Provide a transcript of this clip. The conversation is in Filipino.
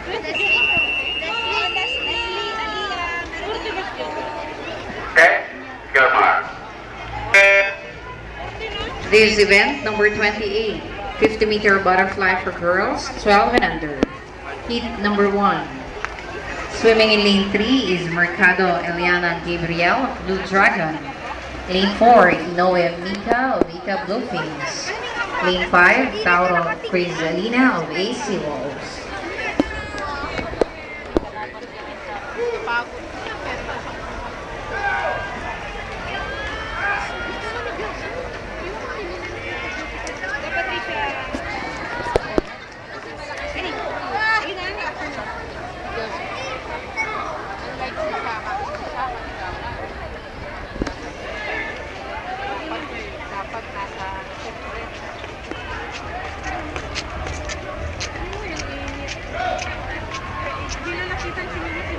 Okay, go mark. This event, number 28, 50-meter butterfly for girls, 12 and under. Heat number 1. Swimming in lane 3 is Mercado Eliana Gabriel of Blue Dragon. Lane 4, Inoue Mika of Ika Bluefins. Lane 5, Tauro Crisalina of AC Wolves. Hindi na nakita si Mimi.